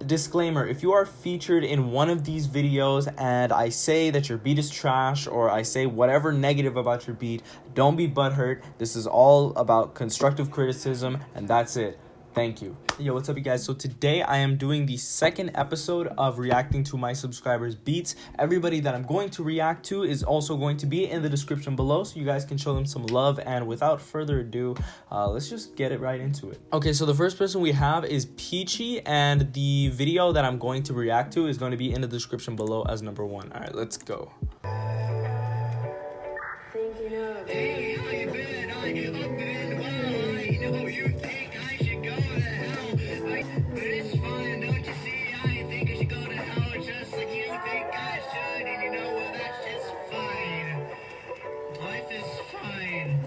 disclaimer, if you are featured in one of these videos and I say that your beat is trash or I say whatever negative about your beat, don't be butthurt. This is all about constructive criticism, and that's it. Thank you. Yo, what's up, you guys? So today I am doing the second episode of reacting to my subscribers' beats. Everybody that I'm going to react to is also going to be in the description below, so you guys can show them some love. And without further ado, let's just get it right into it. Okay, so the first person we have is Peachie, and the video that I'm going to react to is going to be in the description below as number 1. All right, let's go. Thinking of Hey, how you been? I've been well. I know you think I should go to hell. But it's fine, don't you see? I think I should go to hell just like you think I should. And you know what? That's just fine. Life is fine.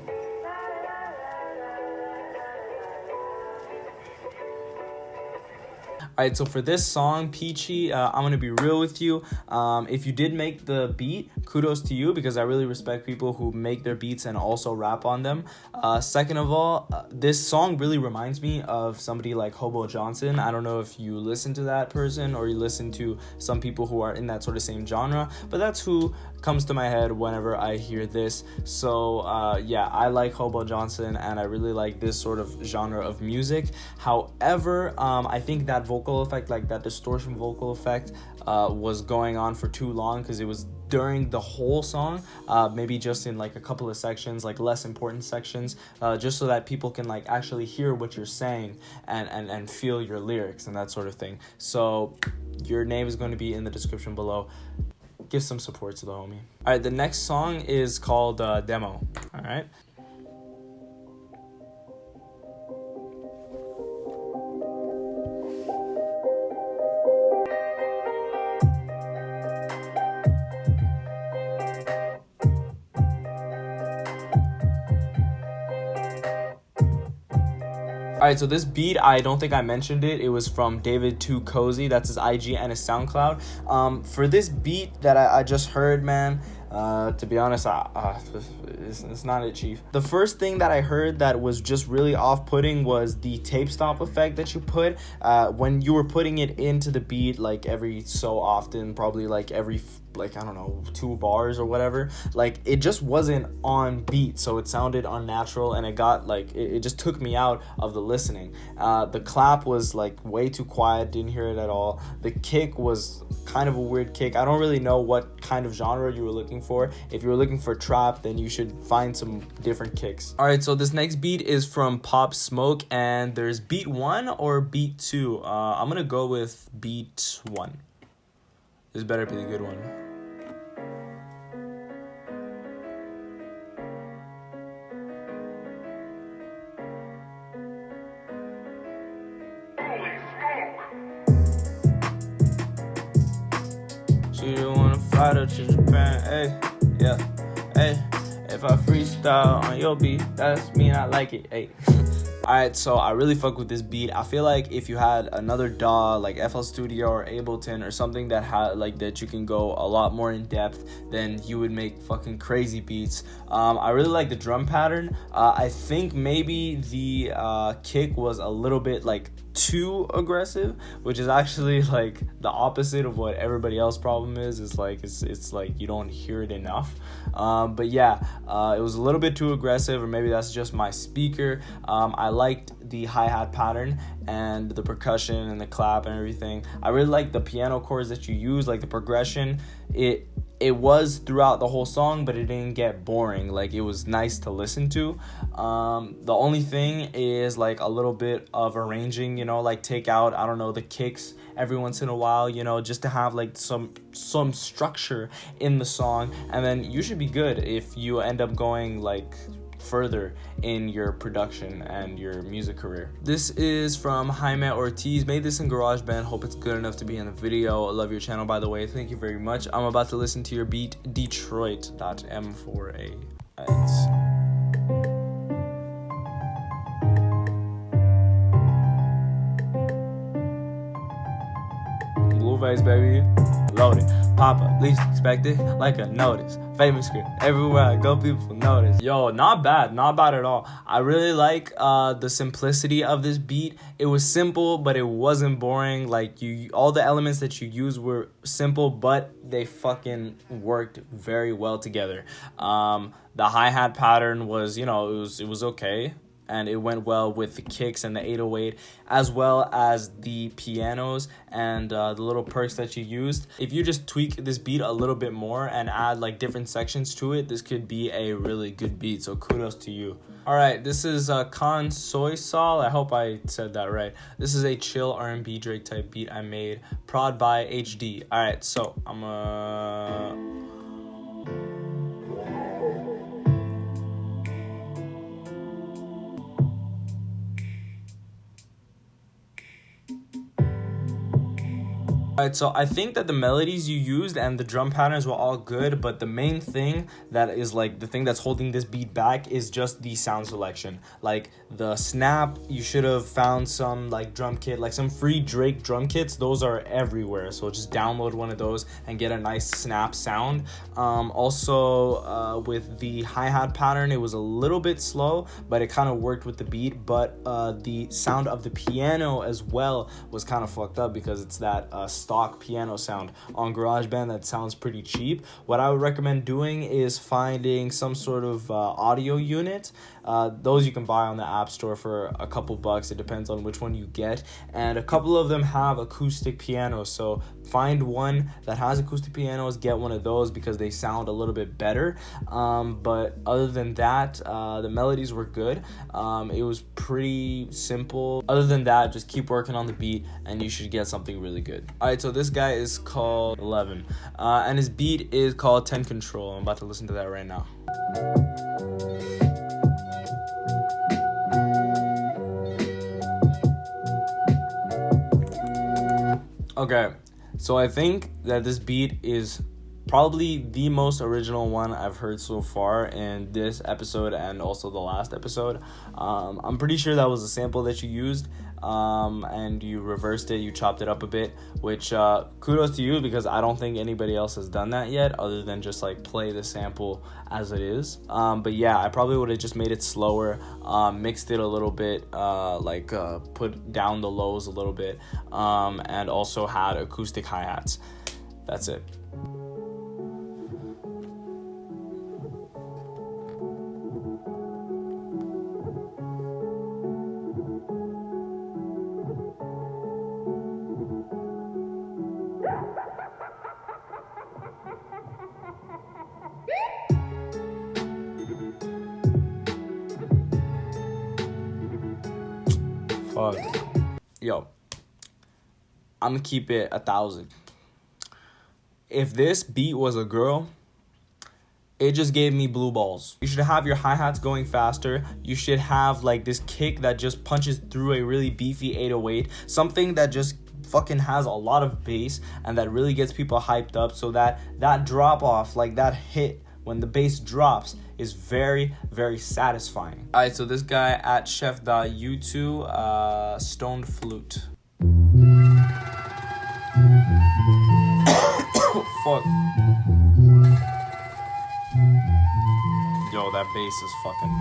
Alright, so for this song, Peachie, I'm going to be real with you. If you did make the beat, kudos to you, because I really respect people who make their beats and also rap on them. Second of all, this song really reminds me of somebody like Hobo Johnson. I don't know if you listen to that person or you listen to some people who are in that sort of same genre, but that's who comes to my head whenever I hear this. So yeah, I like Hobo Johnson and I really like this sort of genre of music. However, I think that vocal effect, like that distortion vocal effect, was going on for too long, because it was during the whole song, maybe just in like a couple of sections, like less important sections, just so that people can like actually hear what you're saying and feel your lyrics and that sort of thing. So your name is going to be in the description below. Give some support to the homie. All right, the next song is called Demo. All right. Alright, so this beat, I don't think I mentioned it. It was from DavidTooCozy. That's his IG and his SoundCloud. For this beat that I just heard, man, to be honest, it's not it, chief. The first thing that I heard that was just really off-putting was the tape stop effect that you put when you were putting it into the beat, like every so often, probably like every I don't know, 2 bars or whatever. Like, it just wasn't on beat, so it sounded unnatural, and it got like it just took me out of the listening. The clap was like way too quiet, didn't hear it at all. The kick was kind of a weird kick. I don't really know what kind of genre you were looking for. If you were looking for trap, then you should find some different kicks. All right, so this next beat is from Smxke, and there's beat 1 or beat 2. I'm gonna go with beat 1. This better be the good one. She don't wanna fly to Japan, hey, yeah, hey. If I freestyle on your beat, that's mean I like it, hey. Alright, so I really fuck with this beat. I feel like if you had another DAW like FL Studio or Ableton or something that had like that you can go a lot more in depth, then you would make fucking crazy beats. I really like the drum pattern. I think maybe the kick was a little bit like too aggressive, which is actually like the opposite of what everybody else's problem is. It's like it's like you don't hear it enough. But yeah, it was a little bit too aggressive, or maybe that's just my speaker. I liked the hi-hat pattern and the percussion and the clap and everything. I really like the piano chords that you use, like the progression. It was throughout the whole song, but it didn't get boring. Like, it was nice to listen to. The only thing is like a little bit of arranging, you know, like take out, I don't know, the kicks every once in a while, you know, just to have like some structure in the song, and then you should be good if you end up going like further in your production and your music career. This is from Jaime Ortiz. Made this in GarageBand. Hope it's good enough to be in the video. I love your channel, by the way. Thank you very much. I'm about to listen to your beat, Detroit.m4a. Blueface, baby. Loaded. Pop up, least expected, like a notice. Smxke. Everywhere I go, people notice. Yo, not bad at all. I really like the simplicity of this beat. It was simple, but it wasn't boring. Like all the elements that you used were simple, but they fucking worked very well together. The hi-hat pattern was, it was okay. And it went well with the kicks and the 808, as well as the pianos and the little perks that you used. If you just tweak this beat a little bit more and add like different sections to it, this could be a really good beat. So kudos to you. All right, this is Con Soy Sol. I hope I said that right. This is a chill R&B Drake type beat I made, prod by HD. All right, so I'm Alright, so I think that the melodies you used and the drum patterns were all good, but the main thing that is like the thing that's holding this beat back is just the sound selection. Like the snap, you should have found some like drum kit, like some free Drake drum kits. Those are everywhere, so just download one of those and get a nice snap sound. Also, with the hi-hat pattern, it was a little bit slow, but it kind of worked with the beat. But the sound of the piano as well was kind of fucked up because it's that stock piano sound on GarageBand that sounds pretty cheap. What I would recommend doing is finding some sort of audio unit. Those you can buy on the App Store for a couple bucks. It depends on which one you get, and a couple of them have acoustic pianos, so find one that has acoustic pianos, get one of those because they sound a little bit better. But other than that, the melodies were good. It was pretty simple. Other than that, just keep working on the beat and you should get something really good. Alright, so this guy is called ILLEVAN, and his beat is called 10 Control. I'm about to listen to that right now. Okay, so I think that this beat is probably the most original one I've heard so far in this episode and also the last episode. I'm pretty sure that was a sample that you used, and you reversed it, you chopped it up a bit, which kudos to you because I don't think anybody else has done that yet other than just like play the sample as it is. But yeah, I probably would have just made it slower, mixed it a little bit, put down the lows a little bit, and also had acoustic hi-hats. That's it. Fuck. Yo, I'm gonna keep it 1,000. If this beat was a girl, it just gave me blue balls. You should have your hi-hats going faster. You should have like this kick that just punches through a really beefy 808. Something that just fucking has a lot of bass and that really gets people hyped up, so that drop off, like that hit when the bass drops, is very, very satisfying. Alright, so this guy at chef.yutu, Stoned Flute. Fuck. Yo, that bass is fucking...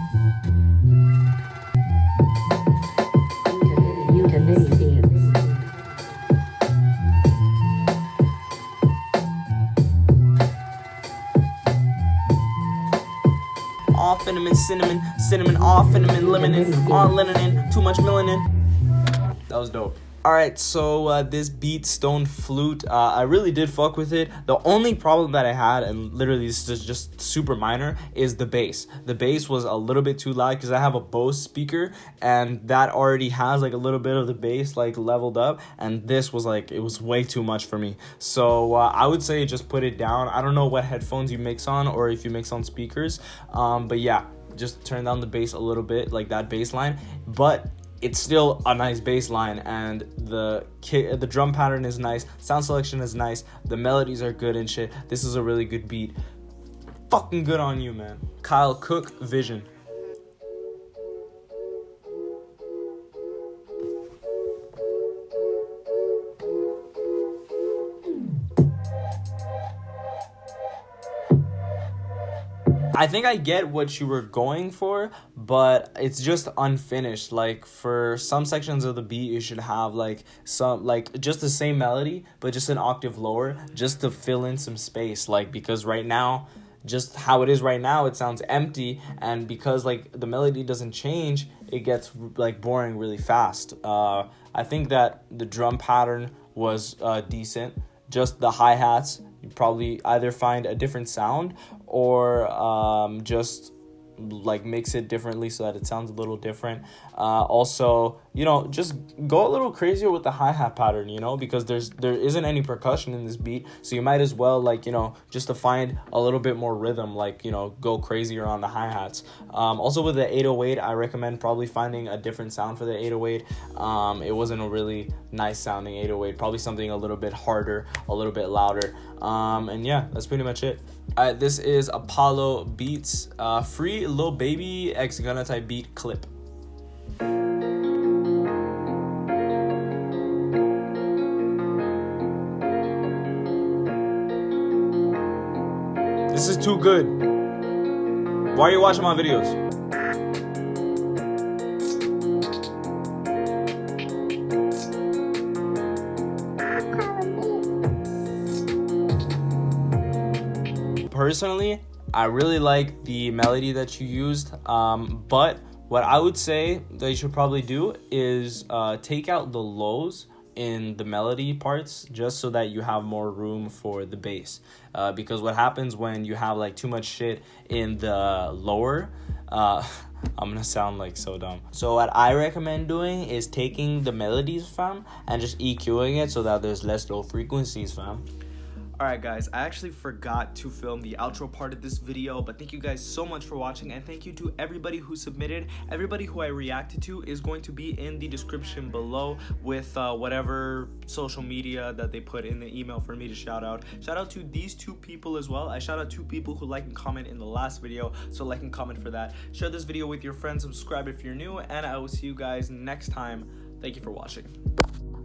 Off cinnamon, cinnamon, off cinnamon, lemon, on linen, too much melanin. That was dope. Alright, so this beat, Stoned Flute, I really did fuck with it. The only problem that I had, and literally this is just super minor, is the bass. The bass was a little bit too loud because I have a Bose speaker and that already has like a little bit of the bass like leveled up, and this was like, it was way too much for me. So I would say just put it down. I don't know what headphones you mix on or if you mix on speakers, but yeah, just turn down the bass a little bit, like that bass line, but it's still a nice bass line, and the drum pattern is nice, sound selection is nice, the melodies are good and shit. This is a really good beat. Fucking good on you, man. Kyle Cook, Vision. I think I get what you were going for, but it's just unfinished. Like for some sections of the beat, you should have like some, like just the same melody, but just an octave lower, just to fill in some space. Like, because right now, just how it is right now, it sounds empty, and because like the melody doesn't change, it gets like boring really fast. I think that the drum pattern was decent. Just the hi-hats, you probably either find a different sound or just like mix it differently so that it sounds a little different. Also, you know, just go a little crazier with the hi-hat pattern, you know, because there isn't any percussion in this beat, so you might as well, like, you know, just to find a little bit more rhythm, like, you know, go crazier on the hi-hats. Also with the 808, I recommend probably finding a different sound for the 808. It wasn't a really nice sounding 808, probably something a little bit harder, a little bit louder. And yeah, that's pretty much it. This is ApolloBeats, free Lil Baby X Gunna type beat clip. This is too good. Why are you watching my videos? Personally, I really like the melody that you used, but what I would say that you should probably do is take out the lows in the melody parts, just so that you have more room for the bass, because what happens when you have like too much shit in the lower, I'm gonna sound like so dumb. So what I recommend doing is taking the melodies, fam, and just EQing it so that there's less low frequencies, fam. Alright guys, I actually forgot to film the outro part of this video, but thank you guys so much for watching, and thank you to everybody who submitted. Everybody who I reacted to is going to be in the description below with whatever social media that they put in the email for me to shout out. Shout out to these two people as well. I shout out two people who like and comment in the last video, so like and comment for that. Share this video with your friends, subscribe if you're new, and I will see you guys next time. Thank you for watching.